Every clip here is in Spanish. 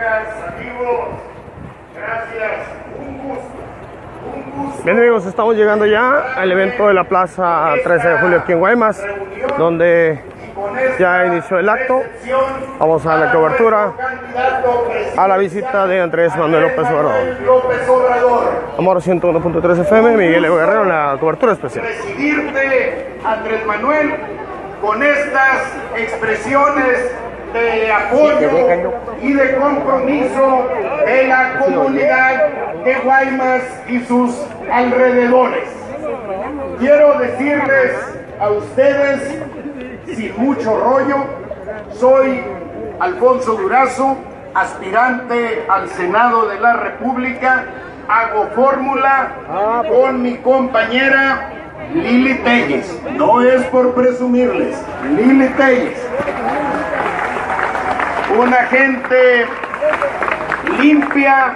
amigas, amigos, gracias, un gusto. Bien amigos, estamos llegando ya al evento de la Plaza 13 de Julio aquí en Guaymas, donde ya inició el acto. Vamos a la cobertura a la visita de Andrés Manuel López Obrador. Amor 101.3 FM, Miguel Evo Guerrero en la cobertura especial. Recibirte, Andrés Manuel, con estas expresiones de apoyo y de compromiso de la comunidad de Guaymas y sus alrededores. Quiero decirles a ustedes, sin mucho rollo, soy Alfonso Durazo, aspirante al Senado de la República. Hago fórmula con mi compañera Lili Telles. No es por presumirles, Lili Telles. Una gente limpia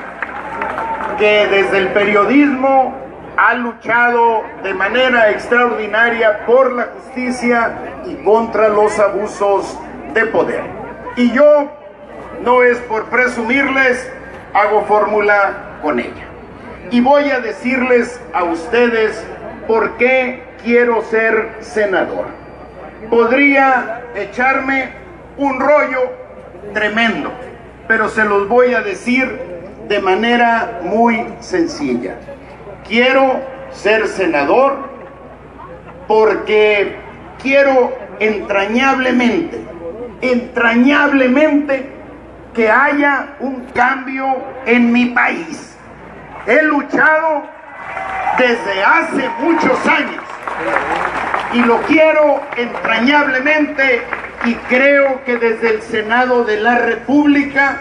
que desde el periodismo ha luchado de manera extraordinaria por la justicia y contra los abusos de poder. Y yo, no es por presumirles, hago fórmula con ella. Y voy a decirles a ustedes por qué quiero ser senador. Podría echarme un rollo tremendo, pero se los voy a decir de manera muy sencilla. Quiero ser senador porque quiero entrañablemente que haya un cambio en mi país. He luchado desde hace muchos años y lo quiero entrañablemente, y creo que desde el Senado de la República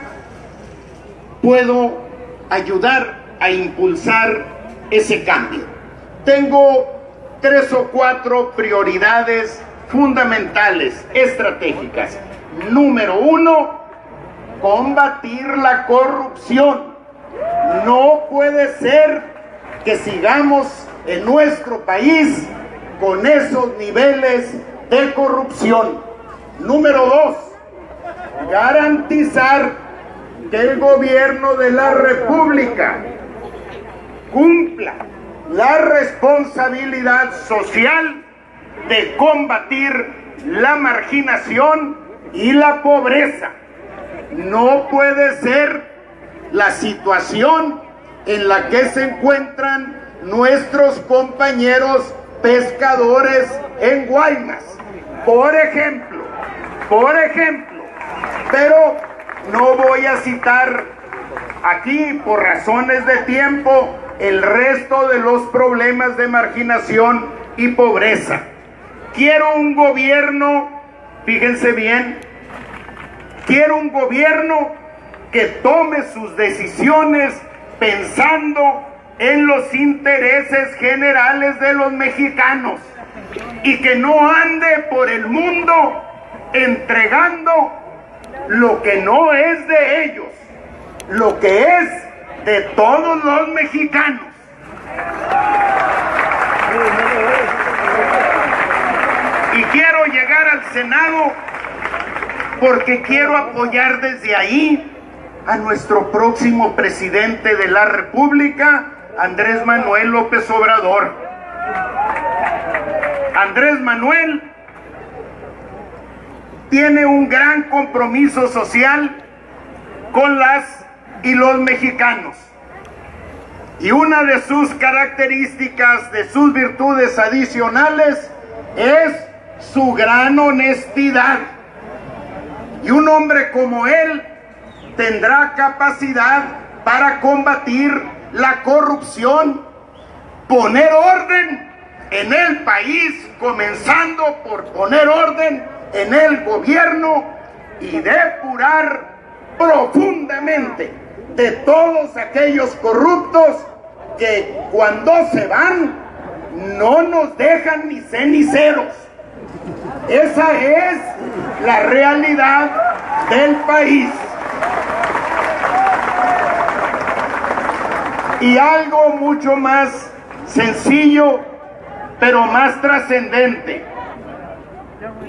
puedo ayudar a impulsar ese cambio. Tengo 3 o 4 prioridades fundamentales, estratégicas. Número 1, combatir la corrupción. No puede ser que sigamos en nuestro país con esos niveles de corrupción. Número 2, garantizar que el gobierno de la República cumpla la responsabilidad social de combatir la marginación y la pobreza. No puede ser la situación en la que se encuentran nuestros compañeros pescadores en Guaymas, por ejemplo, pero no voy a citar aquí por razones de tiempo el resto de los problemas de marginación y pobreza. Quiero un gobierno, fíjense bien, quiero un gobierno que tome sus decisiones pensando en los intereses generales de los mexicanos y que no ande por el mundo entregando lo que no es de ellos, lo que es de todos los mexicanos. Y quiero llegar al Senado porque quiero apoyar desde ahí a nuestro próximo presidente de la República, Andrés Manuel López Obrador. Andrés Manuel tiene un gran compromiso social con las y los mexicanos. Y una de sus características, de sus virtudes adicionales, es su gran honestidad. Y un hombre como él tendrá capacidad para combatir la corrupción, poner orden en el país, comenzando por poner orden en el gobierno y depurar profundamente de todos aquellos corruptos que cuando se van no nos dejan ni ceniceros. Esa es la realidad del país. Y algo mucho más sencillo, pero más trascendente.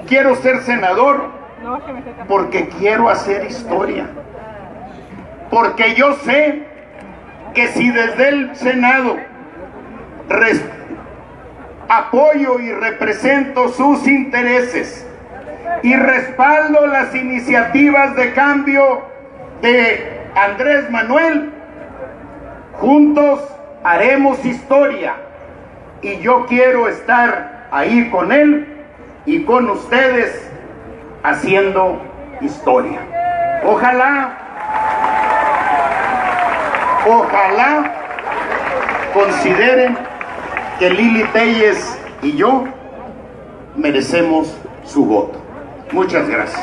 Quiero ser senador porque quiero hacer historia. porque yo sé que si desde el Senado apoyo y represento sus intereses y respaldo las iniciativas de cambio de Andrés Manuel, juntos haremos historia, y yo quiero estar ahí con él y con ustedes haciendo historia. Ojalá consideren que Lili Téllez y yo merecemos su voto. Muchas gracias.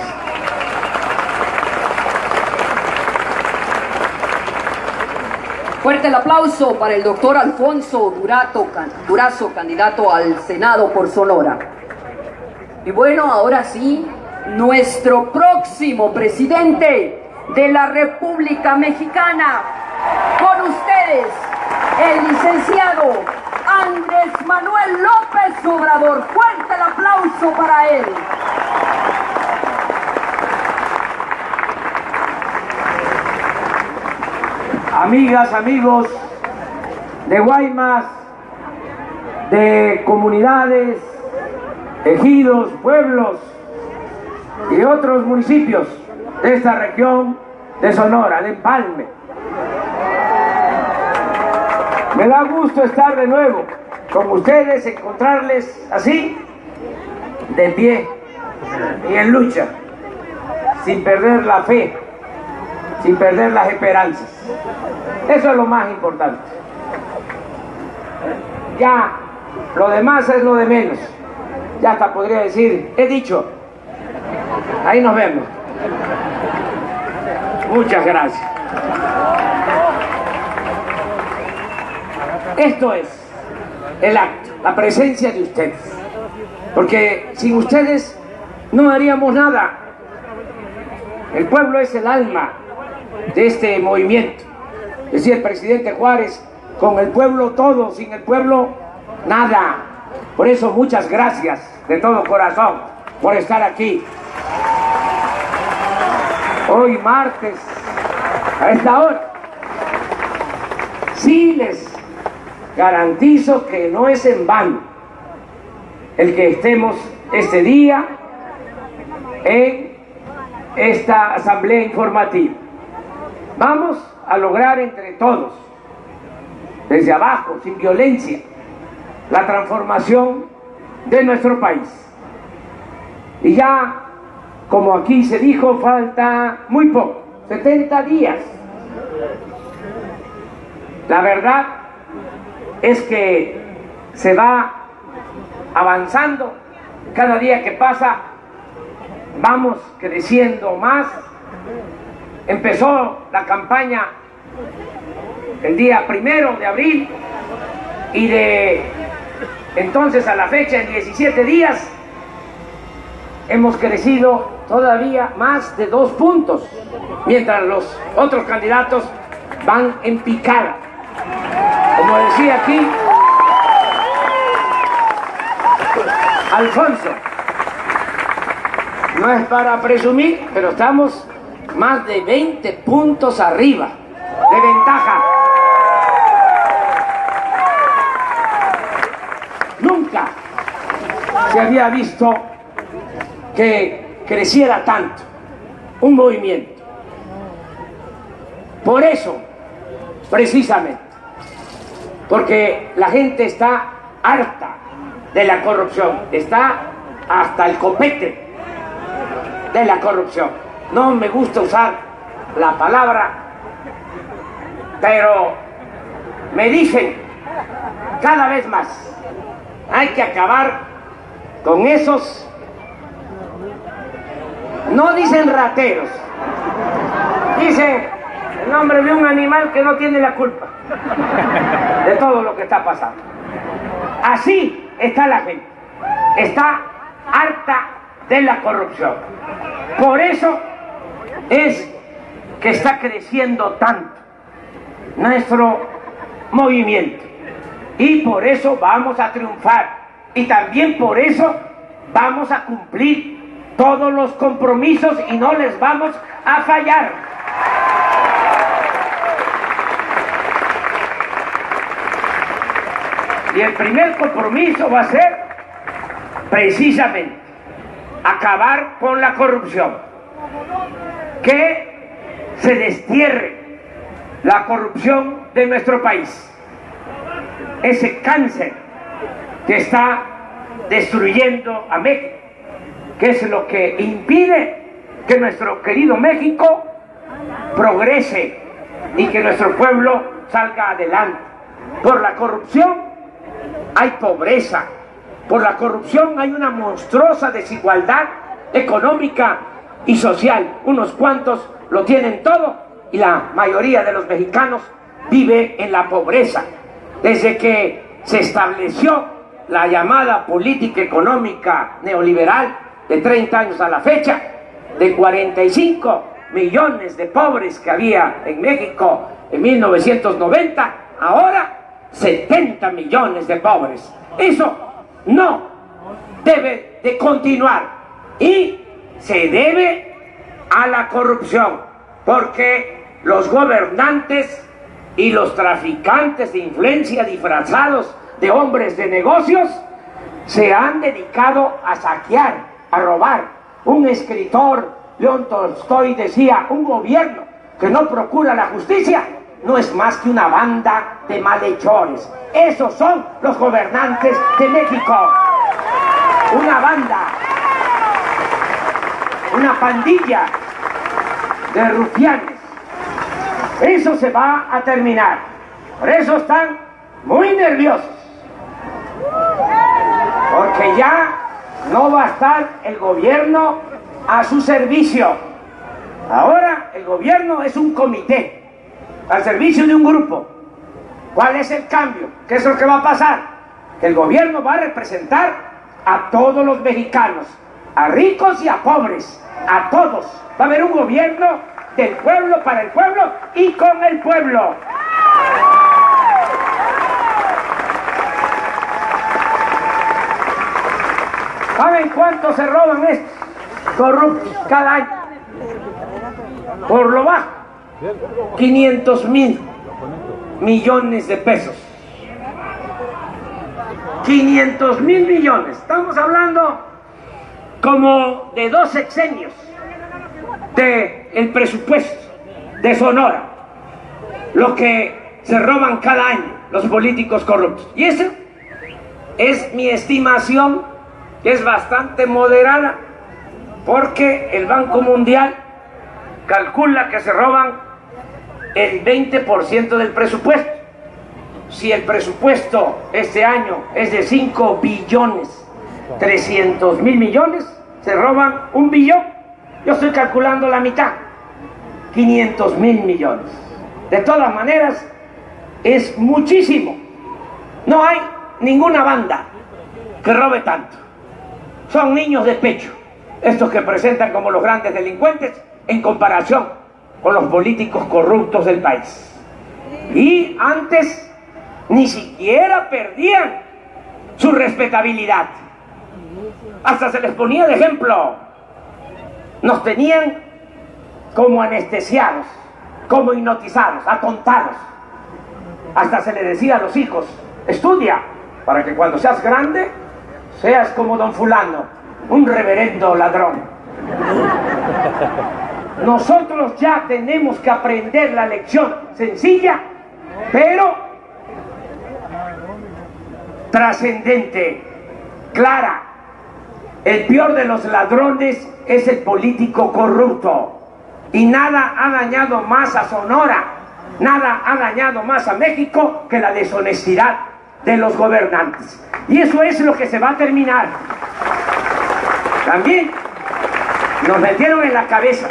Fuerte el aplauso para el doctor Alfonso Durazo, candidato al Senado por Sonora. Y bueno, ahora sí, nuestro próximo presidente de la República Mexicana, con ustedes, el licenciado Andrés Manuel López Obrador. Fuerte el aplauso para él. Amigas, amigos de Guaymas, de comunidades, ejidos, pueblos y otros municipios de esta región de Sonora, de Empalme. Me da gusto estar de nuevo con ustedes, encontrarles así, de pie y en lucha, sin perder la fe, sin perder las esperanzas. Eso es lo más importante. Ya, lo demás es lo de menos. Ya hasta podría decir, he dicho. Ahí nos vemos. Muchas gracias. Esto es el acto, la presencia de ustedes. Porque sin ustedes no haríamos nada. El pueblo es el alma de este movimiento. Decía el presidente Juárez, con el pueblo todo, sin el pueblo nada. Por eso muchas gracias de todo corazón por estar aquí. Hoy martes, a esta hora, sí les garantizo que no es en vano el que estemos este día en esta asamblea informativa. Vamos a lograr entre todos, desde abajo, sin violencia, la transformación de nuestro país. Y ya, como aquí se dijo, falta muy poco, 70 días. La verdad es que se va avanzando, cada día que pasa vamos creciendo más. Empezó la campaña el día 1 de abril y de entonces a la fecha, en 17 días, hemos crecido todavía más de 2 puntos, mientras los otros candidatos van en picada. Como decía aquí Alfonso, no es para presumir, pero estamos más de 20 puntos arriba de ventaja. Nunca se había visto que creciera tanto un movimiento. Por eso, precisamente, porque la gente está harta de la corrupción, está hasta el copete de la corrupción. No me gusta usar la palabra, pero me dicen cada vez más, hay que acabar con esos, no dicen rateros, dicen el nombre de un animal que no tiene la culpa de todo lo que está pasando. Así está la gente, está harta de la corrupción. Por eso es que está creciendo tanto nuestro movimiento, y por eso vamos a triunfar, y también por eso vamos a cumplir todos los compromisos y no les vamos a fallar. Y el primer compromiso va a ser precisamente acabar con la corrupción, que se destierre la corrupción de nuestro país, ese cáncer que está destruyendo a México, que es lo que impide que nuestro querido México progrese y que nuestro pueblo salga adelante. Por la corrupción hay pobreza, por la corrupción hay una monstruosa desigualdad económica y social. Unos cuantos lo tienen todo y la mayoría de los mexicanos vive en la pobreza. Desde que se estableció la llamada política económica neoliberal de 30 años a la fecha, de 45 millones de pobres que había en México en 1990, ahora 70 millones de pobres. Eso no debe de continuar y se debe a la corrupción, porque los gobernantes y los traficantes de influencia disfrazados de hombres de negocios se han dedicado a saquear, a robar. Un escritor, León Tolstoy, decía: un gobierno que no procura la justicia no es más que una banda de malhechores. Esos son los gobernantes de México. Una banda, una pandilla de rufianes. Eso se va a terminar. Por eso están muy nerviosos, porque ya no va a estar el gobierno a su servicio. Ahora el gobierno es un comité al servicio de un grupo. ¿Cuál es el cambio? ¿Qué es lo que va a pasar? Que el gobierno va a representar a todos los mexicanos, a ricos y a pobres, a todos. Va a haber un gobierno del pueblo, para el pueblo y con el pueblo. ¿Saben cuánto se roban estos corruptos cada año? Por lo bajo, 500,000 millones de pesos. 500,000 millones. Estamos hablando como de 2 sexenios del presupuesto de Sonora, lo que se roban cada año los políticos corruptos. Y esa es mi estimación, que es bastante moderada, porque el Banco Mundial calcula que se roban el 20% del presupuesto. Si el presupuesto este año es de 5,3 billones, se roban 1 billón. Yo estoy calculando la mitad, 500,000 millones. De todas maneras, es muchísimo. No hay ninguna banda que robe tanto. Son niños de pecho estos que presentan como los grandes delincuentes en comparación con los políticos corruptos del país. Y antes ni siquiera perdían su respetabilidad. Hasta se les ponía de ejemplo. Nos tenían como anestesiados, como hipnotizados, atontados. Hasta se le decía a los hijos: estudia para que cuando seas grande seas como don fulano, un reverendo ladrón. Nosotros ya tenemos que aprender la lección sencilla, pero trascendente, clara. El peor de los ladrones es el político corrupto. Y nada ha dañado más a Sonora, nada ha dañado más a México que la deshonestidad de los gobernantes. Y eso es lo que se va a terminar. También nos metieron en la cabeza,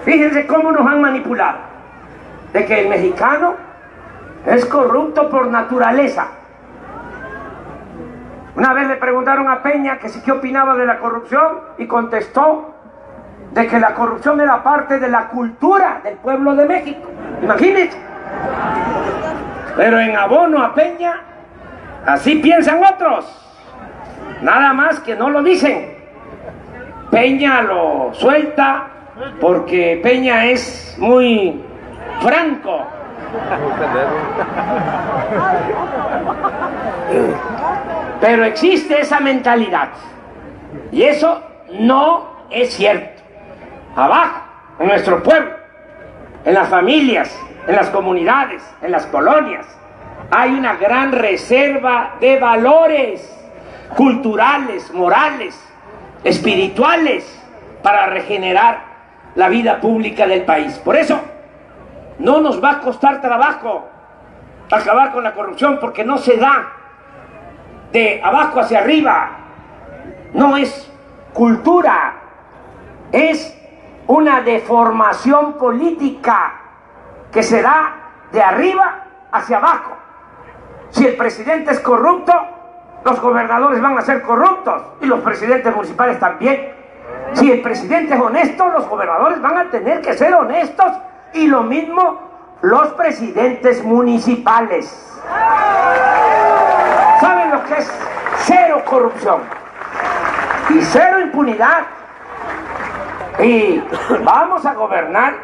fíjense cómo nos han manipulado, de que el mexicano es corrupto por naturaleza. Una vez le preguntaron a Peña que si qué opinaba de la corrupción y contestó de que la corrupción era parte de la cultura del pueblo de México. Imagínense. Pero en abono a Peña, así piensan otros. Nada más que no lo dicen. Peña lo suelta porque Peña es muy franco Pero existe esa mentalidad. Y eso no es cierto. Abajo, en nuestro pueblo, en las familias, en las comunidades, en las colonias, hay una gran reserva de valores culturales, morales, espirituales, para regenerar la vida pública del país. Por eso, no nos va a costar trabajo acabar con la corrupción, porque no se da de abajo hacia arriba. No es cultura, es una deformación política que se da de arriba hacia abajo. Si el presidente es corrupto, los gobernadores van a ser corruptos y los presidentes municipales también. Si el presidente es honesto, los gobernadores van a tener que ser honestos, y lo mismo los presidentes municipales. ¿Saben lo que es cero corrupción y cero impunidad? Y vamos a gobernar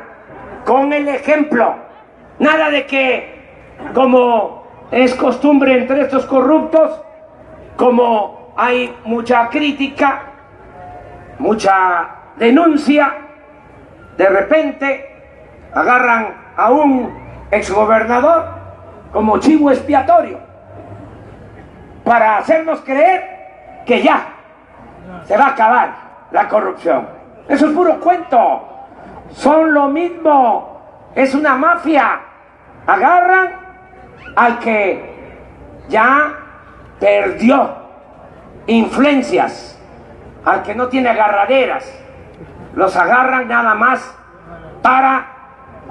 con el ejemplo. Nada de que, como es costumbre entre estos corruptos, como hay mucha crítica, mucha denuncia, de repente agarran a un exgobernador como chivo expiatorio para hacernos creer que ya se va a acabar la corrupción. Eso es puro cuento. Son lo mismo. Es una mafia. Agarran al que ya perdió influencias, al que no tiene agarraderas, los agarran nada más para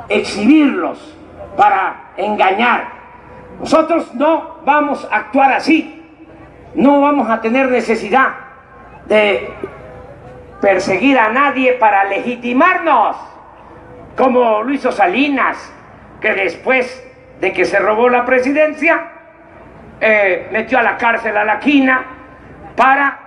exhibirlos, para engañar. Nosotros no vamos a actuar así, no vamos a tener necesidad de perseguir a nadie para legitimarnos, como lo hizo Salinas, que después de que se robó la presidencia, metió a la cárcel a la quina para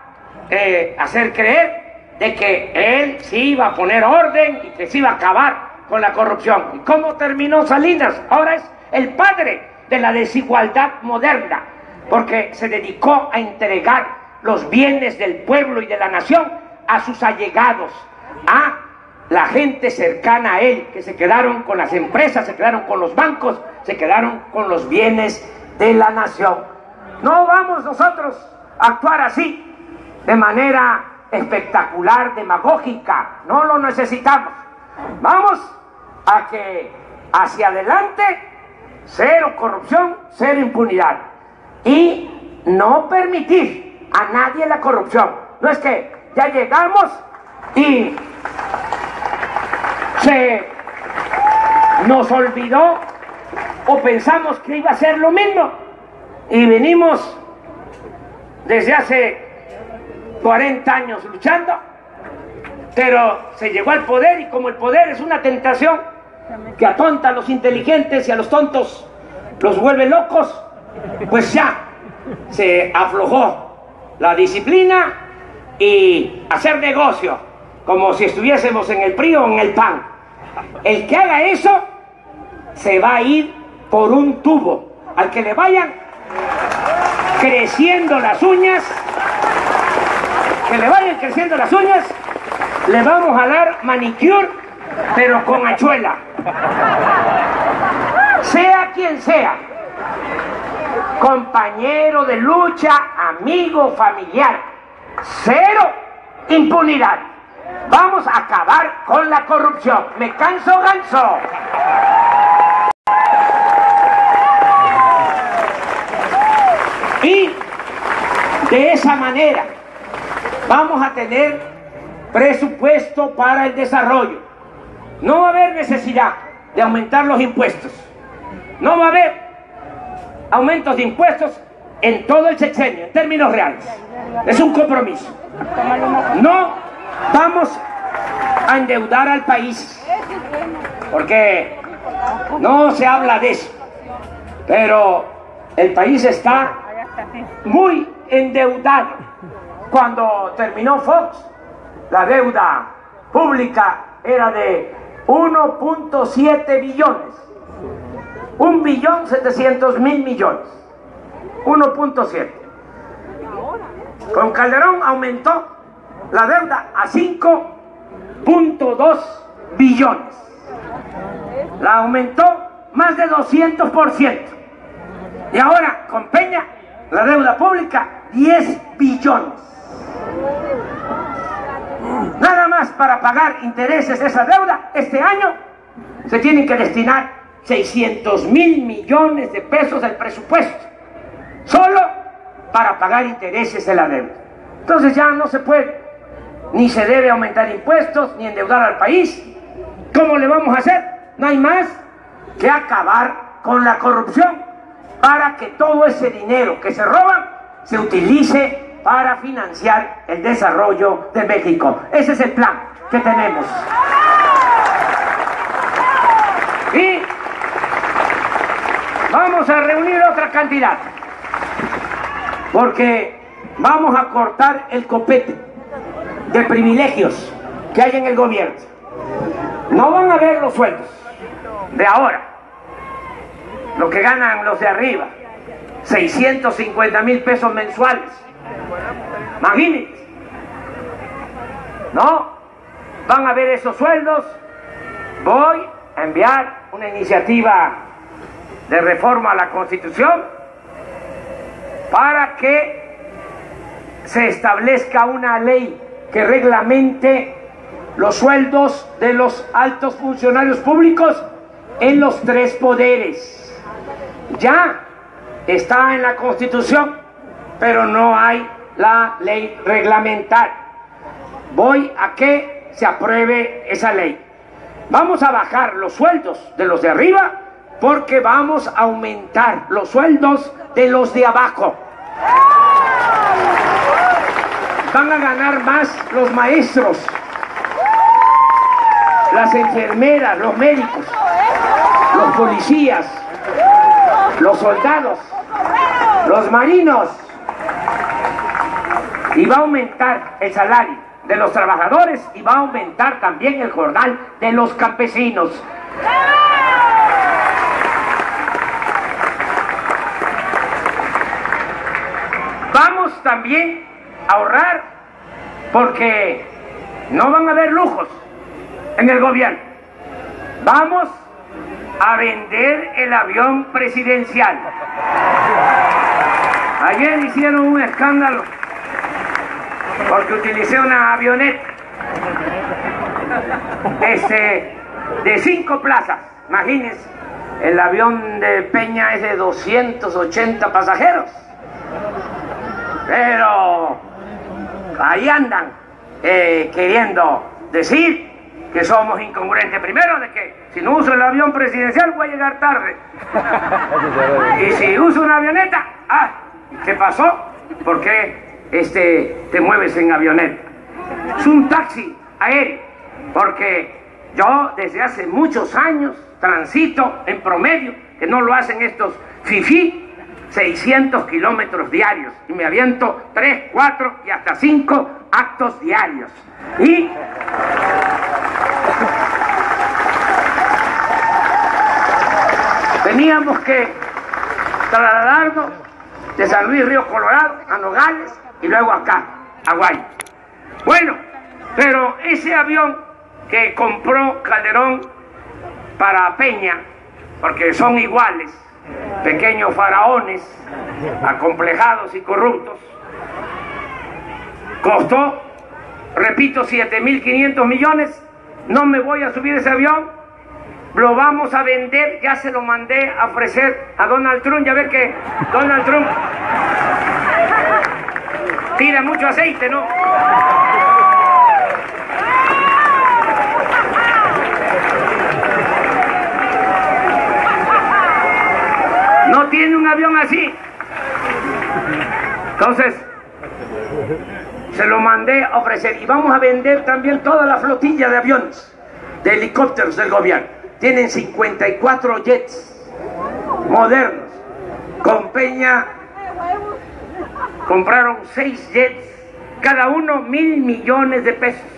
hacer creer de que él sí iba a poner orden y que se iba a acabar con la corrupción. ¿Y cómo terminó Salinas? Ahora es el padre de la desigualdad moderna, porque se dedicó a entregar los bienes del pueblo y de la nación a sus allegados, a la gente cercana a él, que se quedaron con las empresas, se quedaron con los bancos, se quedaron con los bienes de la nación. No vamos nosotros a actuar así, de manera espectacular, demagógica. No lo necesitamos. Vamos a que hacia adelante, cero corrupción, cero impunidad, y no permitir a nadie la corrupción. No es que ya llegamos y se nos olvidó o pensamos que iba a ser lo mismo, y venimos desde hace 40 años luchando, pero se llegó al poder, y como el poder es una tentación que atonta a los inteligentes y a los tontos los vuelve locos, pues ya se aflojó la disciplina y hacer negocio como si estuviésemos en el PRI o en el PAN. El que haga eso se va a ir por un tubo. Al que le vayan creciendo las uñas, le vamos a dar manicure, pero con hachuela. Sea quien sea, compañero de lucha, amigo, familiar, cero impunidad. Vamos a acabar con la corrupción. Me canso ganso. Y de esa manera vamos a tener presupuesto para el desarrollo. No va a haber necesidad de aumentar los impuestos. No va a haber aumentos de impuestos en todo el sexenio, en términos reales. Es un compromiso. No vamos a endeudar al país, porque no se habla de eso, pero el país está muy endeudado. Cuando terminó Fox, la deuda pública era de 1.7 billones. 1.700.000.000.000, 1.7. Con Calderón aumentó la deuda a 5.2 billones. La aumentó más de 200%. Y ahora con Peña, la deuda pública, 10 billones. Nada más para pagar intereses de esa deuda, este año se tienen que destinar 600.000 millones de pesos del presupuesto, solo para pagar intereses de la deuda. Entonces ya no se puede, ni se debe aumentar impuestos, ni endeudar al país. ¿Cómo le vamos a hacer? No hay más que acabar con la corrupción para que todo ese dinero que se roban se utilice para financiar el desarrollo de México. Ese es el plan que tenemos. Y vamos a reunir otra cantidad, porque vamos a cortar el copete de privilegios que hay en el gobierno. No van a ver los sueldos de ahora, lo que ganan los de arriba, 650.000 pesos mensuales. Imagínense, no van a ver esos sueldos. Voy a enviar una iniciativa de reforma a la Constitución para que se establezca una ley que reglamente los sueldos de los altos funcionarios públicos en los 3 poderes. Ya está en la Constitución, pero no hay la ley reglamentaria. Voy a que se apruebe esa ley. Vamos a bajar los sueldos de los de arriba porque vamos a aumentar los sueldos de los de abajo. Van a ganar más los maestros, las enfermeras, los médicos, los policías, los soldados, los marinos. Y va a aumentar el salario de los trabajadores y va a aumentar también el jornal de los campesinos. Vamos también a ahorrar porque no van a haber lujos en el gobierno. Vamos a vender el avión presidencial. Ayer hicieron un escándalo porque utilicé una avioneta de 5 plazas. Imagínense, el avión de Peña es de 280 pasajeros. Pero ahí andan queriendo decir que somos incongruentes. Primero, de que si no uso el avión presidencial voy a llegar tarde. Y si uso una avioneta, ¿qué pasó? ¿Por qué te mueves en avioneta? Es un taxi aéreo, porque yo desde hace muchos años transito en promedio, que no lo hacen estos fifí, 600 kilómetros diarios, y me aviento 3, 4 y hasta 5 actos diarios. Y teníamos que trasladarnos de San Luis Río Colorado a Nogales y luego acá, a Guay. Bueno, pero ese avión que compró Calderón para Peña, porque son iguales, pequeños faraones, acomplejados y corruptos, costó, repito, 7.500 millones. No me voy a subir ese avión, lo vamos a vender. Ya se lo mandé a ofrecer a Donald Trump. Ya ve que Donald Trump tira mucho aceite, ¿no? No tiene un avión así. Entonces se lo mandé a ofrecer. Y vamos a vender también toda la flotilla de aviones, de helicópteros del gobierno. Tienen 54 jets modernos. Con Peña compraron 6 jets, cada uno 1.000 millones de pesos.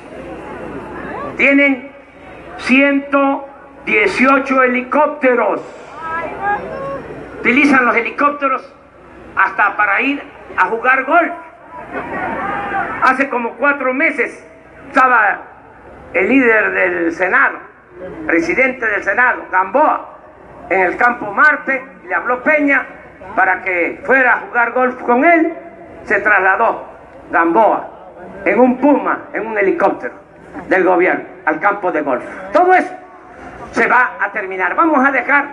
Tienen 118 helicópteros. utilizan los helicópteros hasta para ir a jugar golf. Hace como 4 meses estaba el líder del Senado, presidente del Senado, Gamboa, en el campo Marte, y le habló Peña para que fuera a jugar golf con él. Se trasladó Gamboa en un Puma, en un helicóptero del gobierno, al campo de golf. Todo eso se va a terminar. Vamos a dejar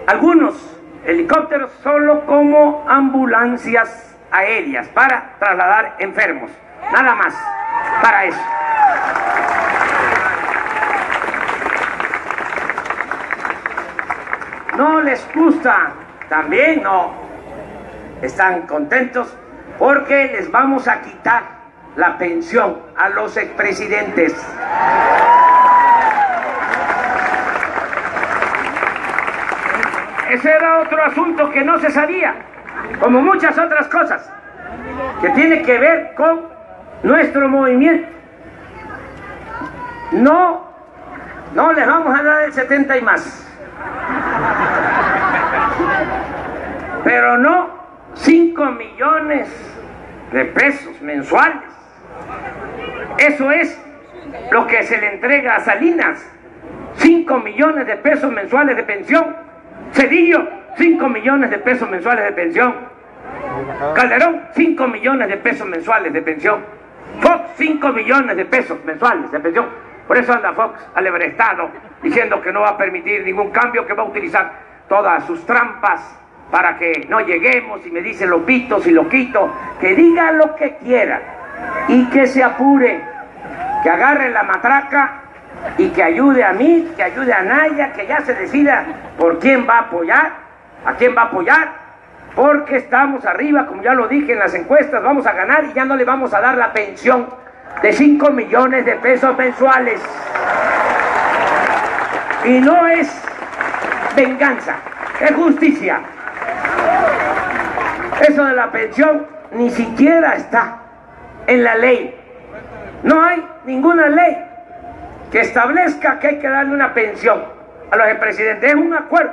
algunos helicópteros solo como ambulancias aéreas para trasladar enfermos, nada más, para eso. ¿No les gusta? También no. Están contentos porque les vamos a quitar la pensión a los expresidentes. Ese era otro asunto que no se sabía, como muchas otras cosas, que tiene que ver con nuestro movimiento. No les vamos a dar el 70 y más. Pero no 5 millones de pesos mensuales. Eso es lo que se le entrega a Salinas. 5 millones de pesos mensuales de pensión. Cedillo, 5 millones de pesos mensuales de pensión. Calderón, 5 millones de pesos mensuales de pensión. Fox, 5 millones de pesos mensuales de pensión. Por eso anda Fox alebrestado, diciendo que no va a permitir ningún cambio, que va a utilizar todas sus trampas para que no lleguemos, y me dice lopitos y loquito, que diga lo que quiera y que se apure, que agarre la matraca y que ayude a mí, que ayude a Naya, que ya se decida por quién va a apoyar, a quién va a apoyar, porque estamos arriba, como ya lo dije en las encuestas, vamos a ganar y ya no le vamos a dar la pensión de 5 millones de pesos mensuales. Y no es venganza, es justicia. Eso de la pensión ni siquiera está en la ley. No hay ninguna ley que establezca que hay que darle una pensión a los expresidentes. Es un acuerdo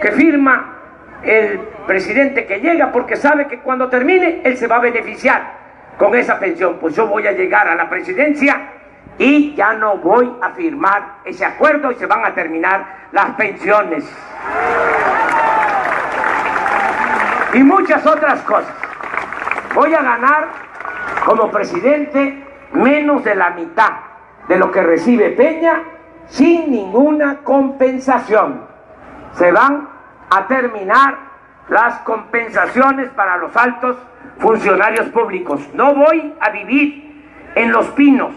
que firma el presidente que llega, porque sabe que cuando termine él se va a beneficiar con esa pensión. Pues yo voy a llegar a la presidencia y ya no voy a firmar ese acuerdo y se van a terminar las pensiones. Y muchas otras cosas. Voy a ganar como presidente menos de la mitad de lo que recibe Peña, sin ninguna compensación. Se van a terminar las compensaciones para los altos funcionarios públicos. No voy a vivir en Los Pinos.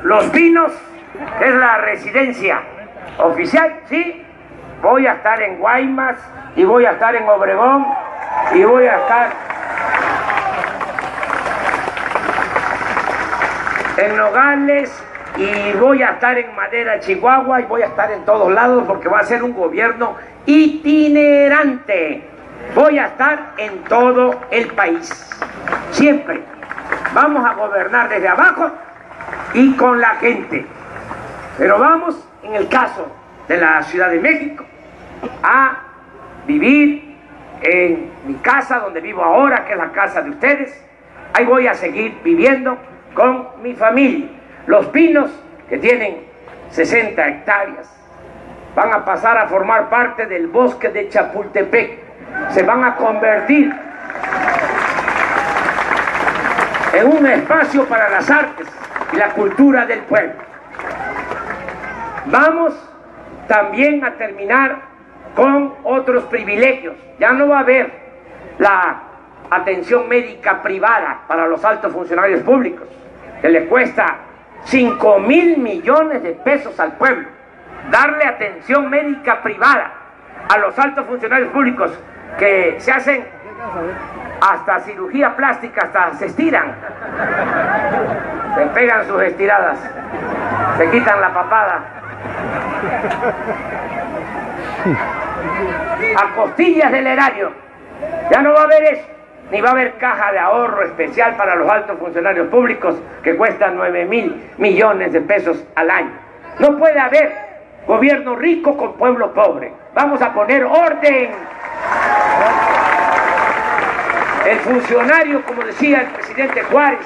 Los Pinos es la residencia oficial, sí. Voy a estar en Guaymas, y voy a estar en Obregón, y voy a estar en Nogales, y voy a estar en Madera, Chihuahua, y voy a estar en todos lados, porque va a ser un gobierno itinerante. Voy a estar en todo el país, siempre. Vamos a gobernar desde abajo y con la gente. Pero vamos, en el caso de la Ciudad de México, a vivir en mi casa, donde vivo ahora, que es la casa de ustedes. Ahí voy a seguir viviendo con mi familia. Los Pinos, que tienen 60 hectáreas, van a pasar a formar parte del bosque de Chapultepec. Se van a convertir en un espacio para las artes y la cultura del pueblo. Vamos también a terminar con otros privilegios. Ya no va a haber la atención médica privada para los altos funcionarios públicos, que le cuesta 5.000 millones de pesos al pueblo. Darle atención médica privada a los altos funcionarios públicos, que se hacen hasta cirugía plástica, hasta se estiran, se pegan sus estiradas, se quitan la papada a costillas del erario. Ya no va a haber eso, ni va a haber caja de ahorro especial para los altos funcionarios públicos, que cuestan 9.000 millones de pesos al año. No puede haber gobierno rico con pueblo pobre. Vamos a poner orden. El funcionario, como decía el presidente Juárez,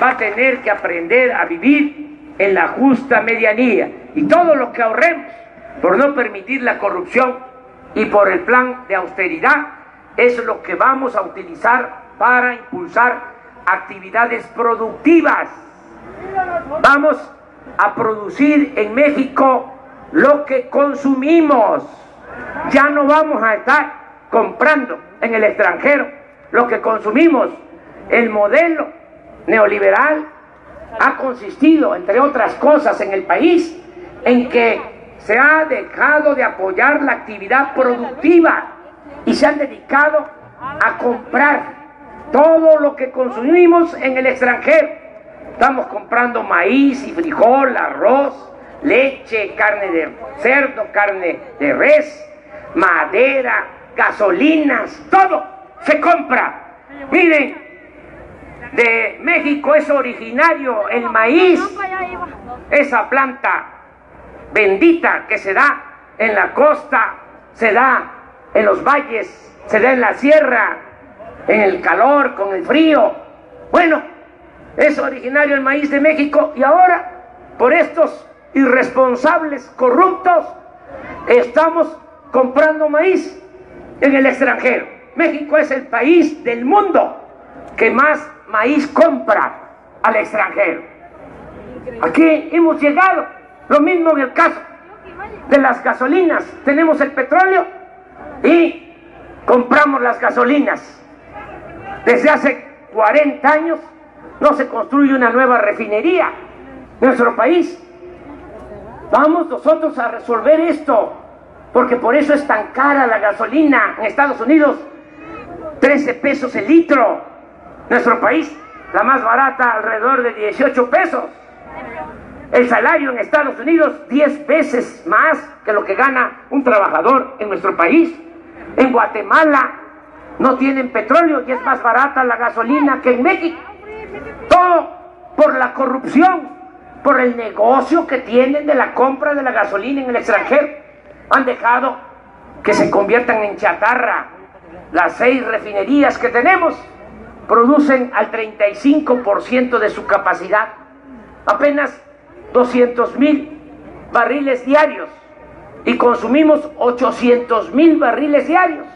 va a tener que aprender a vivir en la justa medianía. Y todo lo que ahorremos por no permitir la corrupción y por el plan de austeridad es lo que vamos a utilizar para impulsar actividades productivas. Vamos a producir en México lo que consumimos. Ya no vamos a estar comprando en el extranjero lo que consumimos. El modelo neoliberal ha consistido, entre otras cosas, en el país, en que se ha dejado de apoyar la actividad productiva y se han dedicado a comprar todo lo que consumimos en el extranjero. Estamos comprando maíz y frijol, arroz, leche, carne de cerdo, carne de res, madera, gasolinas, todo se compra. Miren, de México es originario el maíz, esa planta bendita que se da en la costa, se da en los valles, se da en la sierra, en el calor, con el frío. Bueno, es originario el maíz de México y ahora, por estos irresponsables corruptos, estamos comprando maíz en el extranjero. México es el país del mundo que más maíz compra al extranjero. Aquí hemos llegado, lo mismo en el caso de las gasolinas. Tenemos el petróleo y compramos las gasolinas. Desde hace 40 años no se construye una nueva refinería en nuestro país. Vamos nosotros a resolver esto, porque por eso es tan cara la gasolina en Estados Unidos, 13 pesos el litro. Nuestro país, la más barata, alrededor de 18 pesos. El salario en Estados Unidos, 10 veces más que lo que gana un trabajador en nuestro país. En Guatemala no tienen petróleo y es más barata la gasolina que en México. Todo por la corrupción, por el negocio que tienen de la compra de la gasolina en el extranjero. Han dejado que se conviertan en chatarra. Las 6 refinerías que tenemos producen al 35% de su capacidad, apenas 200,000 barriles diarios, y consumimos 800,000 barriles diarios.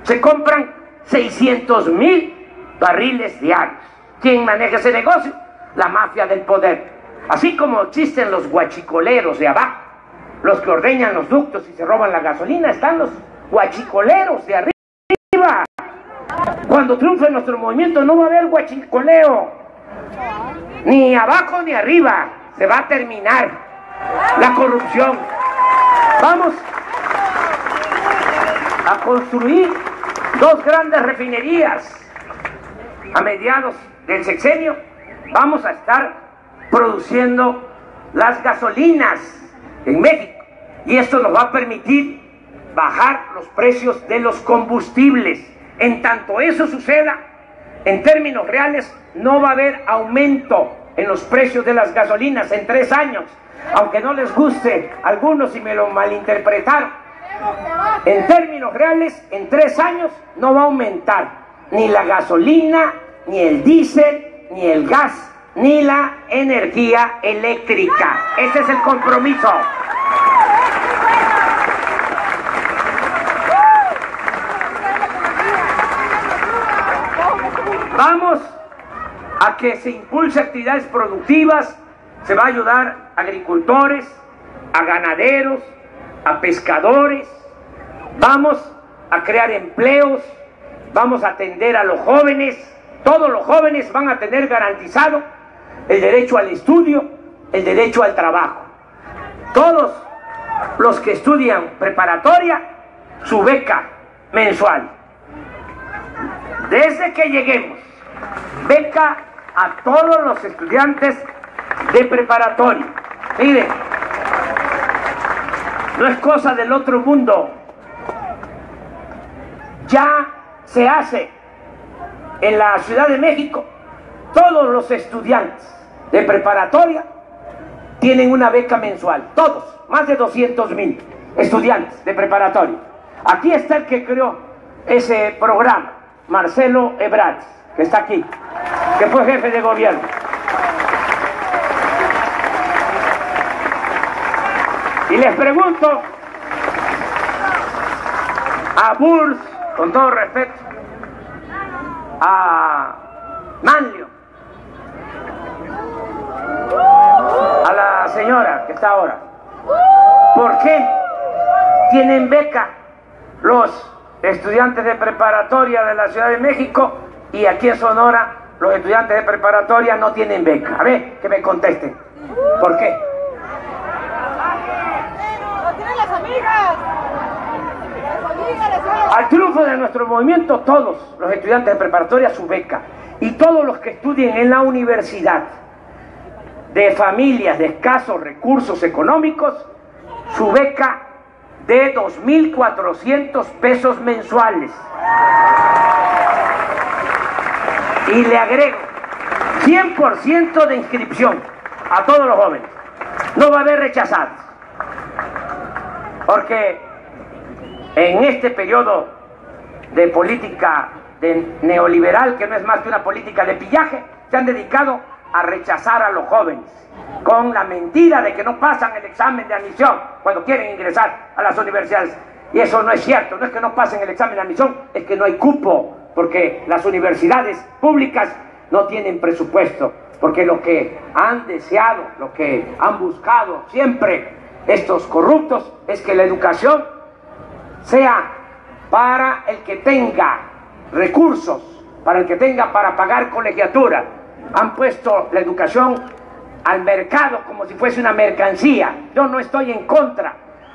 Se compran 600,000 barriles diarios. ¿Quién maneja ese negocio? La mafia del poder. Así como existen los guachicoleros de abajo, los que ordeñan los ductos y se roban la gasolina, están los guachicoleros de arriba. Cuando triunfe nuestro movimiento no va a haber guachicoleo, ni abajo ni arriba. Se va a terminar la corrupción. Vamos a construir 2 grandes refinerías. A mediados del sexenio vamos a estar produciendo las gasolinas en México, y esto nos va a permitir bajar los precios de los combustibles. En tanto eso suceda, en términos reales no va a haber aumento en los precios de las gasolinas en 3 años, aunque no les guste a algunos y me lo malinterpretaron. En términos reales, en 3 años no va a aumentar ni la gasolina, ni el diésel, ni el gas, ni la energía eléctrica. Ese es el compromiso. Vamos a que se impulse actividades productivas. Se va a ayudar a agricultores, a ganaderos, a pescadores. Vamos a crear empleos, vamos a atender a los jóvenes. Todos los jóvenes van a tener garantizado el derecho al estudio, el derecho al trabajo. Todos los que estudian preparatoria, su beca mensual. Desde que lleguemos, beca a todos los estudiantes de preparatoria. Miren, no es cosa del otro mundo. Ya se hace en la Ciudad de México. Todos los estudiantes de preparatoria tienen una beca mensual. Todos, más de 200,000 estudiantes de preparatoria. Aquí está el que creó ese programa, Marcelo Ebrard, que está aquí, que fue jefe de gobierno. Y les pregunto a Burs, con todo respeto, a Manlio, a la señora que está ahora, ¿por qué tienen beca los estudiantes de preparatoria de la Ciudad de México y aquí en Sonora los estudiantes de preparatoria no tienen beca? A ver, que me contesten. ¿Por qué? Al triunfo de nuestro movimiento, todos los estudiantes de preparatoria su beca, y todos los que estudien en la universidad de familias de escasos recursos económicos, su beca de 2.400 pesos mensuales. Y le agrego 100% de inscripción a todos los jóvenes. No va a haber rechazados, porque en este periodo de política neoliberal, que no es más que una política de pillaje, se han dedicado a rechazar a los jóvenes con la mentira de que no pasan el examen de admisión cuando quieren ingresar a las universidades. Y eso no es cierto, no es que no pasen el examen de admisión, es que no hay cupo, porque las universidades públicas no tienen presupuesto, porque lo que han deseado, lo que han buscado siempre estos corruptos es que la educación sea para el que tenga recursos, para el que tenga para pagar colegiatura. Han puesto la educación al mercado como si fuese una mercancía. Yo no estoy en contra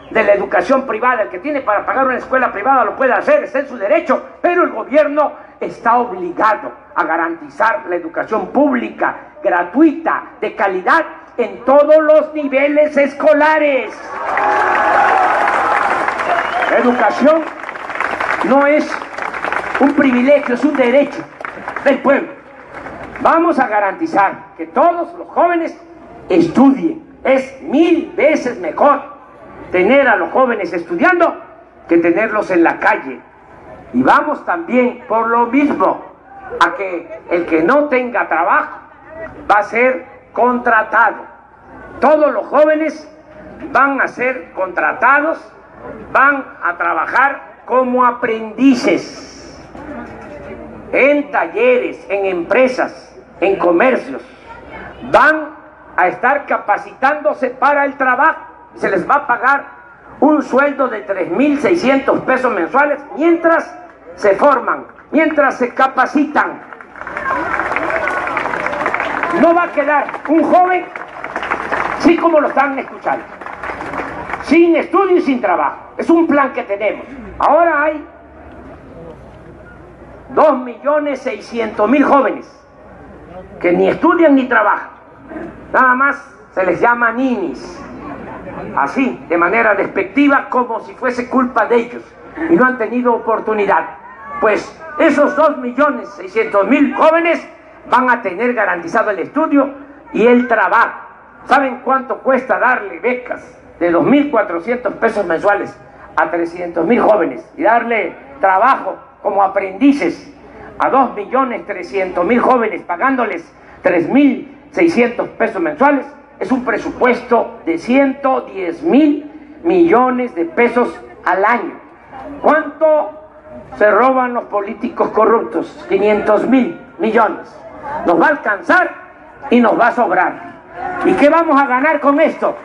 de la educación privada. El que tiene para pagar una escuela privada lo puede hacer, está en su derecho, pero el gobierno está obligado a garantizar la educación pública, gratuita, de calidad, en todos los niveles escolares. La educación no es un privilegio, es un derecho del pueblo. Vamos a garantizar que todos los jóvenes estudien. Es 1000 veces mejor tener a los jóvenes estudiando que tenerlos en la calle. Y vamos también por lo mismo a que el que no tenga trabajo va a ser contratado. Todos los jóvenes van a ser contratados, van a trabajar como aprendices en talleres, en empresas, en comercios. Van a estar capacitándose para el trabajo. Se les va a pagar un sueldo de 3.600 pesos mensuales mientras se forman, mientras se capacitan. No va a quedar un joven, sí, como lo están escuchando, sin estudio y sin trabajo. Es un plan que tenemos. Ahora hay 2.600.000 jóvenes que ni estudian ni trabajan. Nada más se les llama ninis, así, de manera despectiva, como si fuese culpa de ellos, y no han tenido oportunidad. Pues esos 2.600.000 jóvenes van a tener garantizado el estudio y el trabajo. ¿Saben cuánto cuesta darle becas de 2.400 pesos mensuales a 300.000 jóvenes y darle trabajo como aprendices a 2.300.000 jóvenes, pagándoles 3.600 pesos mensuales? Es un presupuesto de 110.000 millones de pesos al año. ¿Cuánto se roban los políticos corruptos? 500.000 millones. Nos va a alcanzar y nos va a sobrar. ¿Y qué vamos a ganar con esto?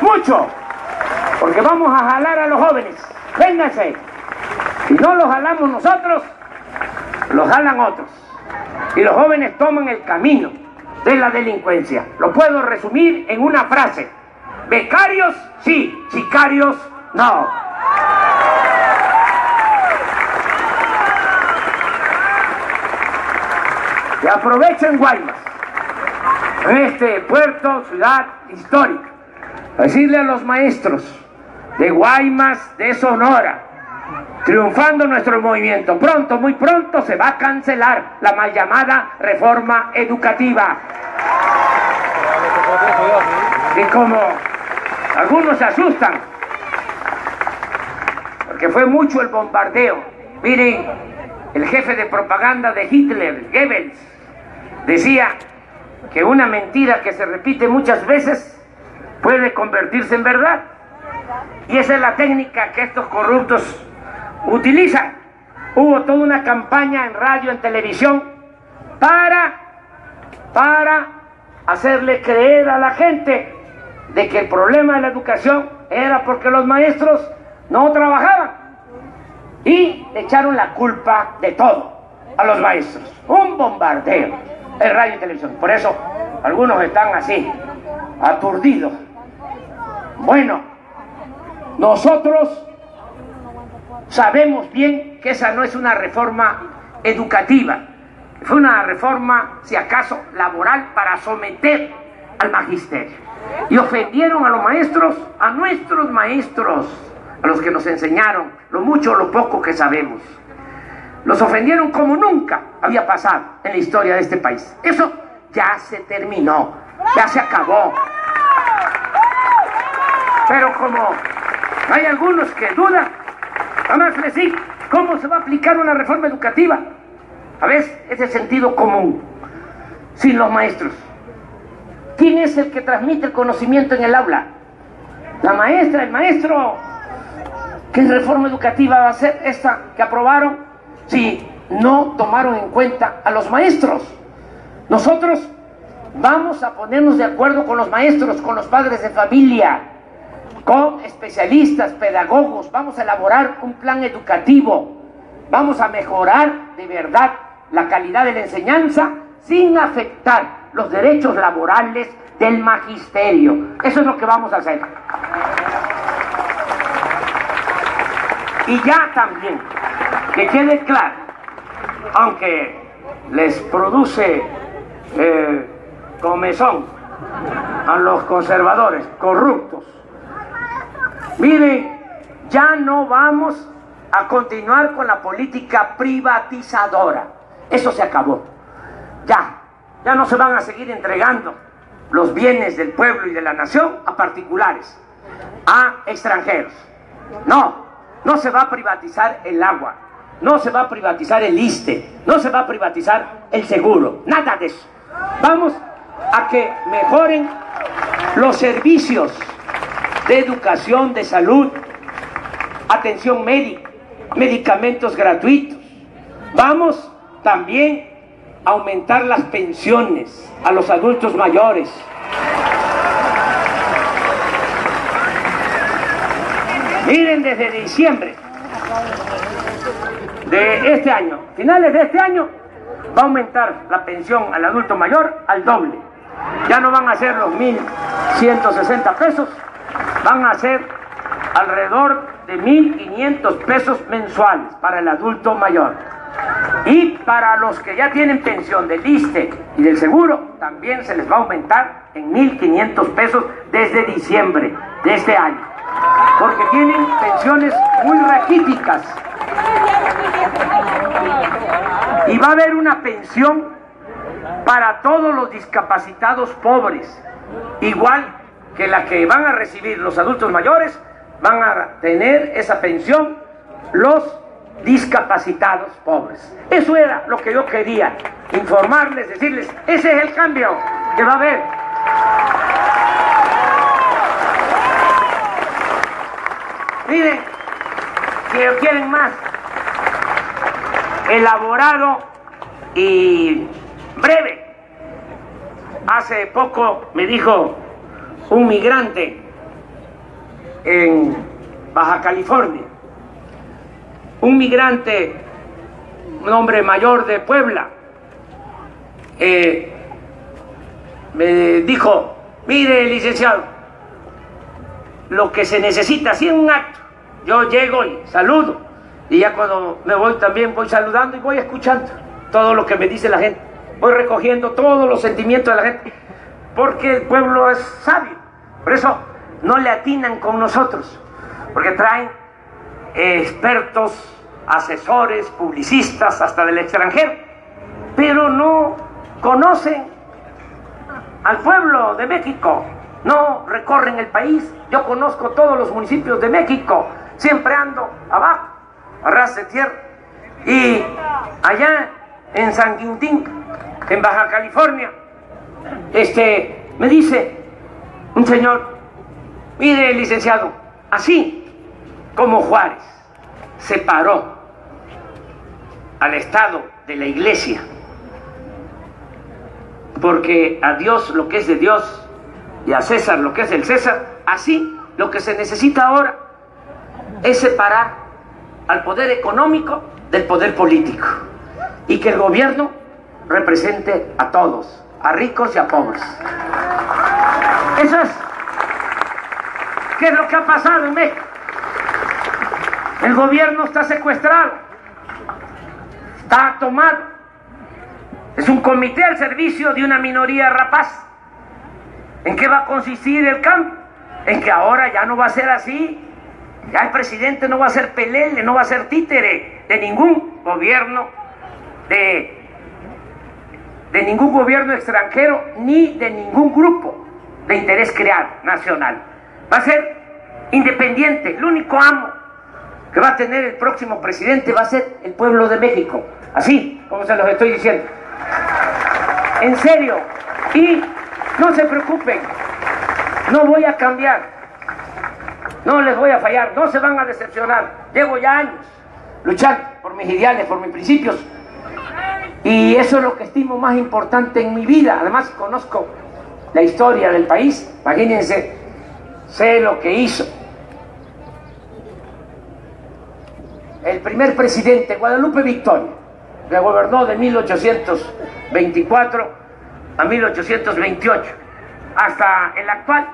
Mucho, porque vamos a jalar a los jóvenes. Vénganse. Si no los jalamos nosotros, los jalan otros. Y los jóvenes toman el camino de la delincuencia. Lo puedo resumir en una frase: becarios sí, sicarios no. Y aprovecho en Guaymas, en este puerto, ciudad histórica, a decirle a los maestros de Guaymas, de Sonora, triunfando nuestro movimiento, pronto, muy pronto se va a cancelar la mal llamada reforma educativa. Y como algunos se asustan, porque fue mucho el bombardeo. Miren, el jefe de propaganda de Hitler, Goebbels, decía que una mentira que se repite muchas veces puede convertirse en verdad. Y esa es la técnica que estos corruptos utilizan. Hubo toda una campaña en radio, en televisión, para hacerle creer a la gente de que el problema de la educación era porque los maestros no trabajaban. Y le echaron la culpa de todo a los maestros. Un bombardeo en radio y televisión. Por eso algunos están así, aturdidos. Bueno, nosotros sabemos bien que esa no es una reforma educativa. Fue una reforma, si acaso, laboral para someter al magisterio. Y ofendieron a los maestros, a nuestros maestros, a los que nos enseñaron lo mucho o lo poco que sabemos. Los ofendieron como nunca había pasado en la historia de este país. Eso ya se terminó, ya se acabó. Pero como hay algunos que dudan, además les digo, ¿cómo se va a aplicar una reforma educativa? A veces ese sentido común, sin los maestros. ¿Quién es el que transmite el conocimiento en el aula? La maestra, el maestro. ¿Qué reforma educativa va a ser esta que aprobaron si no tomaron en cuenta a los maestros? Nosotros vamos a ponernos de acuerdo con los maestros, con los padres de familia, con especialistas, pedagogos. Vamos a elaborar un plan educativo. Vamos a mejorar de verdad la calidad de la enseñanza sin afectar los derechos laborales del magisterio. Eso es lo que vamos a hacer. Y ya también, que quede claro, aunque les produce comezón a los conservadores corruptos, miren, ya no vamos a continuar con la política privatizadora. Eso se acabó. Ya no se van a seguir entregando los bienes del pueblo y de la nación a particulares, a extranjeros. No se va a privatizar el agua, no se va a privatizar el ISSSTE, no se va a privatizar el seguro, nada de eso. Vamos a que mejoren los servicios de educación, de salud, atención médica, medicamentos gratuitos. Vamos también a aumentar las pensiones a los adultos mayores. Miren, desde diciembre de este año, finales de este año, va a aumentar la pensión al adulto mayor al doble. Ya no van a ser los 1.160 pesos, van a ser alrededor de 1.500 pesos mensuales para el adulto mayor. Y para los que ya tienen pensión del ISSSTE y del seguro, también se les va a aumentar en 1.500 pesos desde diciembre de este año, porque tienen pensiones muy raquíticas. Y va a haber una pensión para todos los discapacitados pobres, igual que la que van a recibir los adultos mayores, van a tener esa pensión los discapacitados pobres. Eso era lo que yo quería informarles, decirles, ese es el cambio que va a haber. Miren, si quieren más elaborado y breve, hace poco me dijo un migrante en Baja California, un migrante, un hombre mayor de Puebla, me dijo, mire, licenciado, lo que se necesita, así en un acto, yo llego y saludo, y ya cuando me voy también voy saludando y voy escuchando todo lo que me dice la gente, voy recogiendo todos los sentimientos de la gente, porque el pueblo es sabio. Por eso no le atinan con nosotros, porque traen expertos, asesores, publicistas, hasta del extranjero, pero no conocen al pueblo de México, no recorren el país. Yo conozco todos los municipios de México, siempre ando abajo, a ras de tierra. Y allá en San Quintín, en Baja California, me dice un señor: mire, licenciado, así como Juárez separó al Estado de la Iglesia, porque a Dios lo que es de Dios y a César lo que es del César, así lo que se necesita ahora es separar al poder económico del poder político, y que el gobierno represente a todos, a ricos y a pobres. Eso es. ¿Qué es lo que ha pasado en México? El gobierno está secuestrado, está tomado. Es un comité al servicio de una minoría rapaz. ¿En qué va a consistir el cambio? En que ahora ya no va a ser así. Ya el presidente no va a ser pelele, no va a ser títere de ningún gobierno, de ningún gobierno extranjero, ni de ningún grupo de interés creado nacional. Va a ser independiente. El único amo que va a tener el próximo presidente va a ser el pueblo de México, así como se los estoy diciendo. En serio. Y no se preocupen, no voy a cambiar, no les voy a fallar, no se van a decepcionar. Llevo ya años luchando por mis ideales, por mis principios, y eso es lo que estimo más importante en mi vida. Además, conozco la historia del país, imagínense, sé lo que hizo el primer presidente, Guadalupe Victoria, que gobernó de 1824 a 1828, hasta el actual,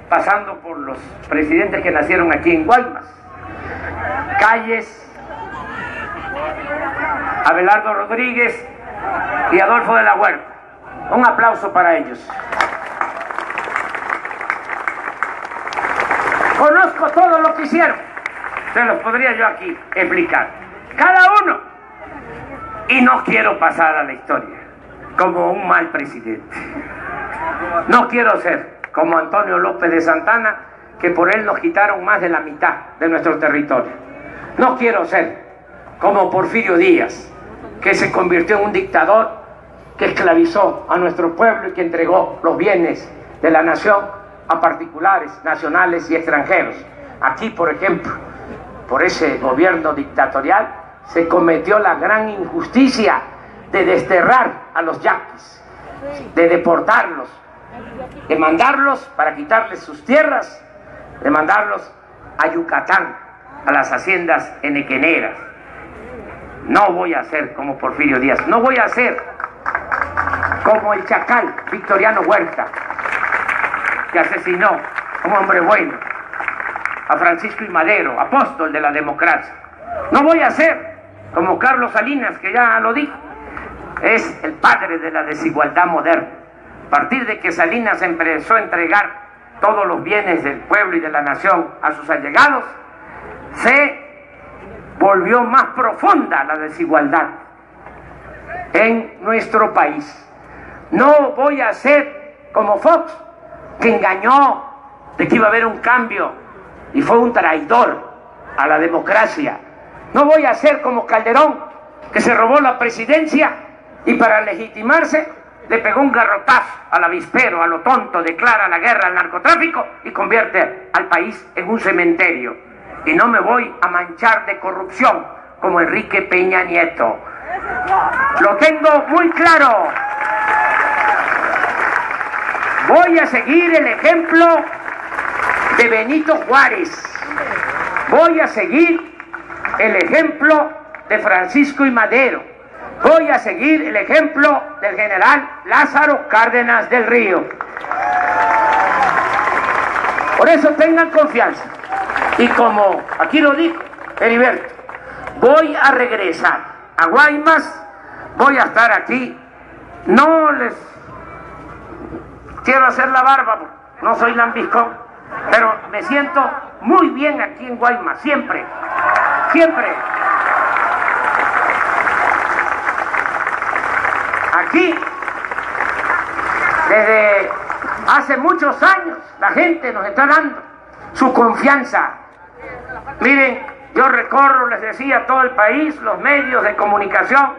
pasando por los presidentes que nacieron aquí en Guaymas: Calles, Abelardo Rodríguez y Adolfo de la Huerta. Un aplauso para ellos. Conozco todo lo que hicieron, se los podría yo aquí explicar, cada uno, y no quiero pasar a la historia como un mal presidente. No quiero ser como Antonio López de Santana, que por él nos quitaron más de la mitad de nuestro territorio. No quiero ser como Porfirio Díaz, que se convirtió en un dictador que esclavizó a nuestro pueblo y que entregó los bienes de la nación a particulares, nacionales y extranjeros. Aquí, por ejemplo, por ese gobierno dictatorial, se cometió la gran injusticia de desterrar a los yaquis, de deportarlos, de mandarlos para quitarles sus tierras, de mandarlos a Yucatán, a las haciendas henequeneras. No voy a ser como Porfirio Díaz, no voy a ser como el chacal Victoriano Huerta, que asesinó a un hombre bueno, a Francisco I. Madero, apóstol de la democracia. No voy a ser como Carlos Salinas, que ya lo dijo, es el padre de la desigualdad moderna. A partir de que Salinas empezó a entregar todos los bienes del pueblo y de la nación a sus allegados, se volvió más profunda la desigualdad en nuestro país. No voy a ser como Fox, que engañó de que iba a haber un cambio y fue un traidor a la democracia. No voy a ser como Calderón, que se robó la presidencia y para legitimarse le pegó un garrotazo al avispero, a lo tonto, declara la guerra al narcotráfico y convierte al país en un cementerio. Y no me voy a manchar de corrupción como Enrique Peña Nieto. Lo tengo muy claro. Voy a seguir el ejemplo de Benito Juárez. Voy a seguir el ejemplo de Francisco I. Madero. Voy a seguir el ejemplo del general Lázaro Cárdenas del Río. Por eso tengan confianza. Y como aquí lo dijo Heriberto, voy a regresar a Guaymas, voy a estar aquí. No les quiero hacer la barba, no soy lambiscón, pero me siento muy bien aquí en Guaymas, siempre, siempre. Aquí, desde Hace muchos años la gente nos está dando su confianza. Miren, yo recorro, les decía, todo el país, los medios de comunicación,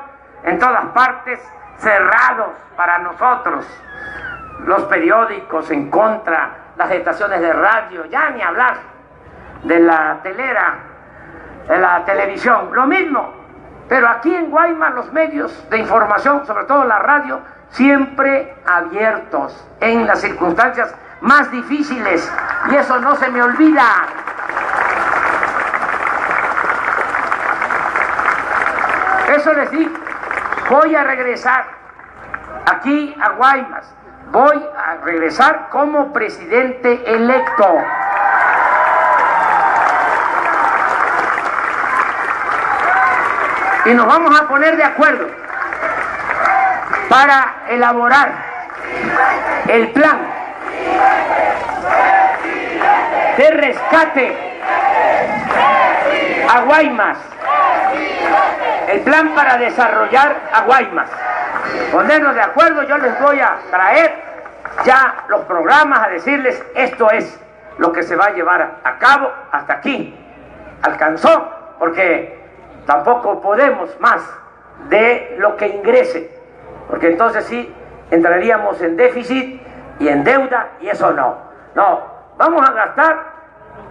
en todas partes, cerrados para nosotros. Los periódicos en contra, las estaciones de radio, ya ni hablar de la telera, de la televisión, lo mismo. Pero aquí en Guaymas los medios de información, sobre todo la radio, siempre abiertos en las circunstancias más difíciles, y eso no se me olvida. Eso les digo, voy a regresar aquí a Guaymas, voy a regresar como presidente electo. Y nos vamos a poner de acuerdo para elaborar el plan de rescate a Guaymas, el plan para desarrollar a Guaymas. Ponernos de acuerdo, yo les voy a traer ya los programas a decirles esto es lo que se va a llevar a cabo. Hasta aquí alcanzó, porque tampoco podemos más de lo que ingrese, porque entonces sí entraríamos en déficit y en deuda, y eso no. No, vamos a gastar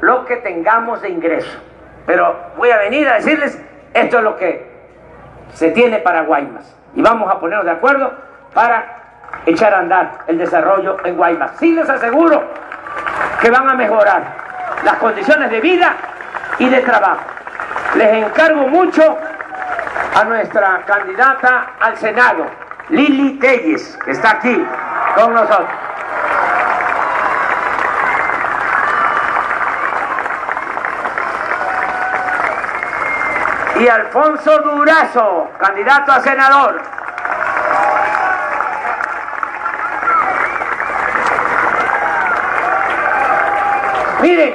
lo que tengamos de ingreso, pero voy a venir a decirles esto es lo que se tiene para Guaymas, y vamos a ponernos de acuerdo para echar a andar el desarrollo en Guaymas. Sí les aseguro que van a mejorar las condiciones de vida y de trabajo. Les encargo mucho a nuestra candidata al Senado, Lili Telles, que está aquí con nosotros. Y Alfonso Durazo, candidato a senador. Miren,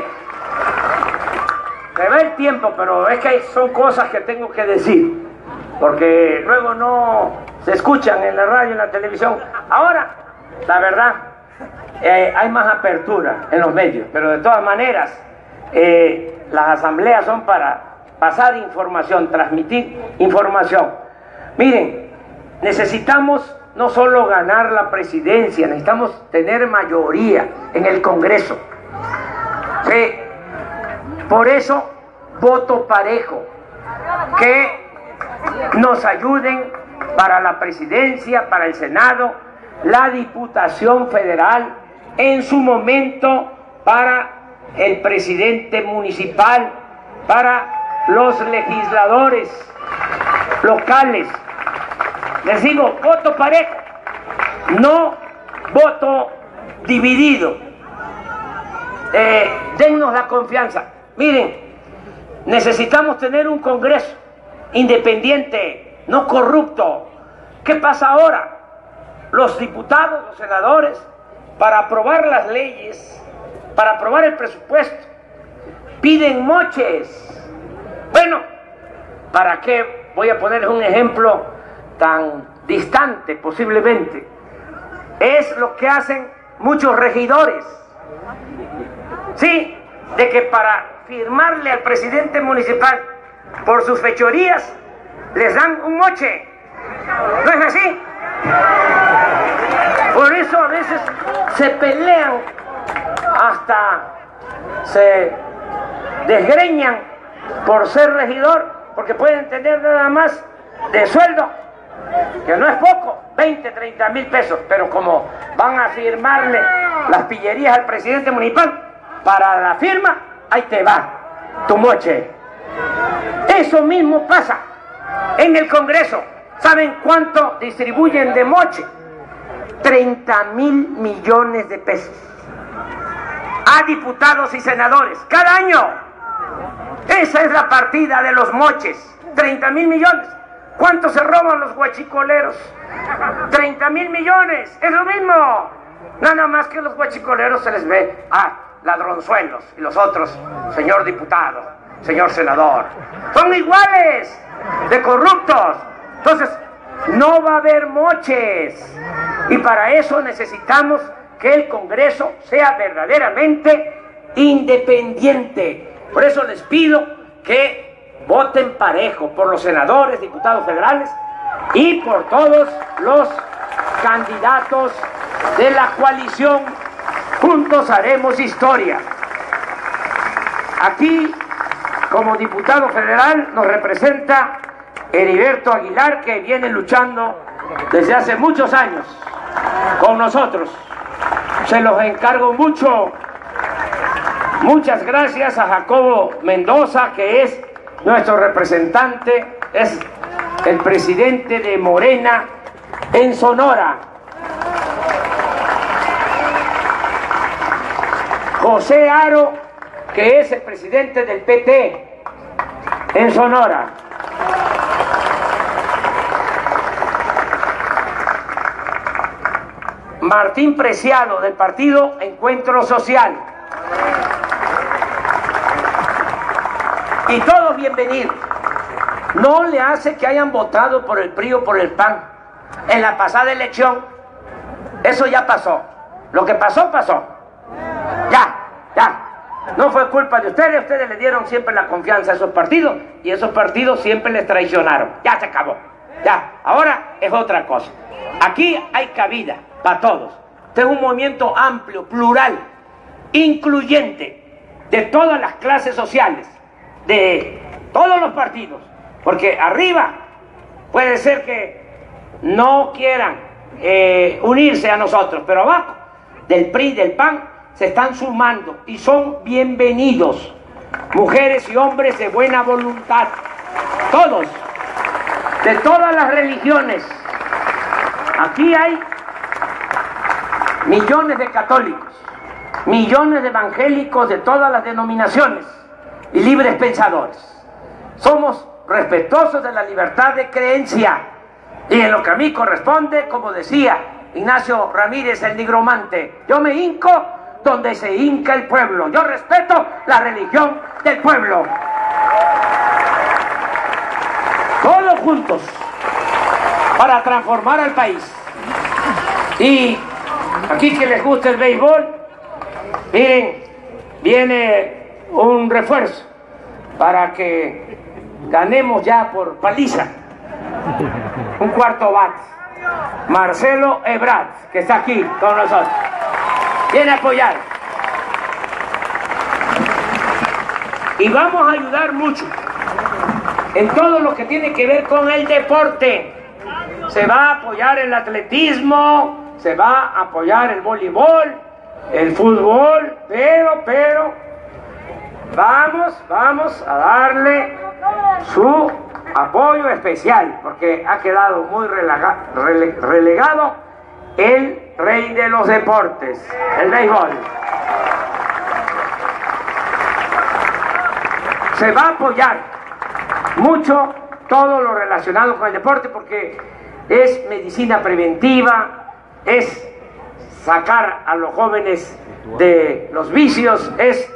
se va el tiempo, pero es que son cosas que tengo que decir, porque luego no se escuchan en la radio, en la televisión. Ahora, la verdad, hay más apertura en los medios, pero de todas maneras, las asambleas son para pasar información, transmitir información. Miren, necesitamos no solo ganar la presidencia, necesitamos tener mayoría en el Congreso. Sí, por eso voto parejo, que nos ayuden para la presidencia, para el Senado, la Diputación Federal, en su momento para el presidente municipal, para los legisladores locales. Les digo, voto parejo, no voto dividido. Dennos la confianza. Miren, necesitamos tener un Congreso independiente, no corrupto. ¿Qué pasa ahora? Los diputados, los senadores, para aprobar las leyes, para aprobar el presupuesto, piden moches. Bueno, ¿para qué? Voy a ponerles un ejemplo tan distante posiblemente. Es lo que hacen muchos regidores. Sí, de que para firmarle al presidente municipal por sus fechorías les dan un moche. ¿No es así? Por eso a veces se pelean, hasta se desgreñan por ser regidor, porque pueden tener nada más de sueldo, que no es poco, 20, 30 mil pesos, pero como van a firmarle las pillerías al presidente municipal, para la firma, ahí te va tu moche. Eso mismo pasa en el Congreso. ¿Saben cuánto distribuyen de moche? 30,000 millones de pesos a diputados y senadores cada año. Esa es la partida de los moches, 30,000 millones. ¿Cuánto se roban los guachicoleros? 30,000 millones, es lo mismo. Nada más que los guachicoleros se les ve ladronzuelos, y los otros, señor diputado, señor senador, son iguales de corruptos. Entonces, no va a haber moches, y para eso necesitamos que el Congreso sea verdaderamente independiente. Por eso les pido que voten parejo por los senadores, diputados federales y por todos los candidatos de la coalición. Juntos haremos historia. Aquí, como diputado federal, nos representa Heriberto Aguilar, que viene luchando desde hace muchos años con nosotros. Se los encargo mucho. Muchas gracias a Jacobo Mendoza, que es nuestro representante, es el presidente de Morena en Sonora. José Aro, que es el presidente del PT en Sonora. Martín Preciado, del partido Encuentro Social. Y todos bienvenidos. No le hace que hayan votado por el PRI o por el PAN en la pasada elección. Eso ya pasó. Lo que pasó, pasó. Ya. No fue culpa de ustedes. Ustedes le dieron siempre la confianza a esos partidos y esos partidos siempre les traicionaron. Ya se acabó. Ya. Ahora es otra cosa. Aquí hay cabida para todos. Este es un movimiento amplio, plural, incluyente, de todas las clases sociales, de todos los partidos, porque arriba puede ser que no quieran unirse a nosotros, pero abajo, del PRI, del PAN, se están sumando y son bienvenidos, mujeres y hombres de buena voluntad, todos, de todas las religiones. Aquí hay millones de católicos, millones de evangélicos de todas las denominaciones y libres pensadores. Somos respetuosos de la libertad de creencia y en lo que a mí corresponde, como decía Ignacio Ramírez el nigromante, yo me hinco donde se hinca el pueblo. Yo respeto la religión del pueblo. Todos juntos para transformar al país. Y aquí que les gusta el béisbol, miren, viene un refuerzo para que ganemos ya por paliza, un cuarto bat, Marcelo Ebrard, que está aquí con nosotros, viene a apoyar y vamos a ayudar mucho en todo lo que tiene que ver con el deporte. Se va a apoyar el atletismo, se va a apoyar el voleibol, el fútbol, pero vamos a darle su apoyo especial, porque ha quedado muy relegado el rey de los deportes, el béisbol. Se va a apoyar mucho todo lo relacionado con el deporte, porque es medicina preventiva, es sacar a los jóvenes de los vicios, es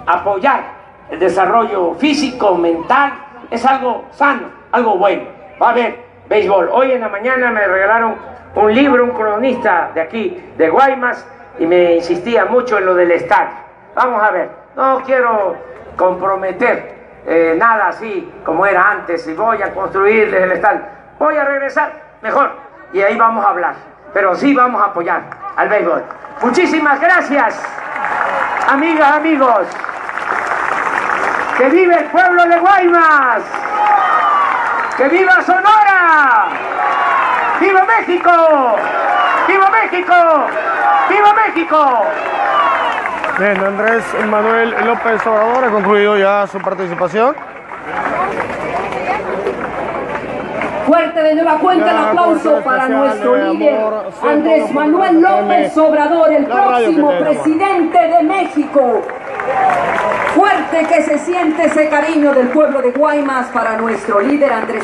apoyar el desarrollo físico, mental, es algo sano, algo bueno. Va a haber béisbol. Hoy en la mañana me regalaron un libro, un cronista de aquí, de Guaymas, y me insistía mucho en lo del estadio. Vamos a ver, no quiero comprometer nada así como era antes, y voy a construirles el estadio. Voy a regresar mejor y ahí vamos a hablar, pero sí vamos a apoyar al béisbol. Muchísimas gracias, amigas, amigos. ¡Que vive el pueblo de Guaymas! ¡Que viva Sonora! ¡Viva México! ¡Viva México! ¡Viva México! Bien, Andrés Manuel López Obrador ha concluido ya su participación. Fuerte de nueva cuenta el aplauso para nuestro líder Andrés Manuel López Obrador, el próximo presidente de México. Fuerte que se siente ese cariño del pueblo de Guaymas para nuestro líder Andrés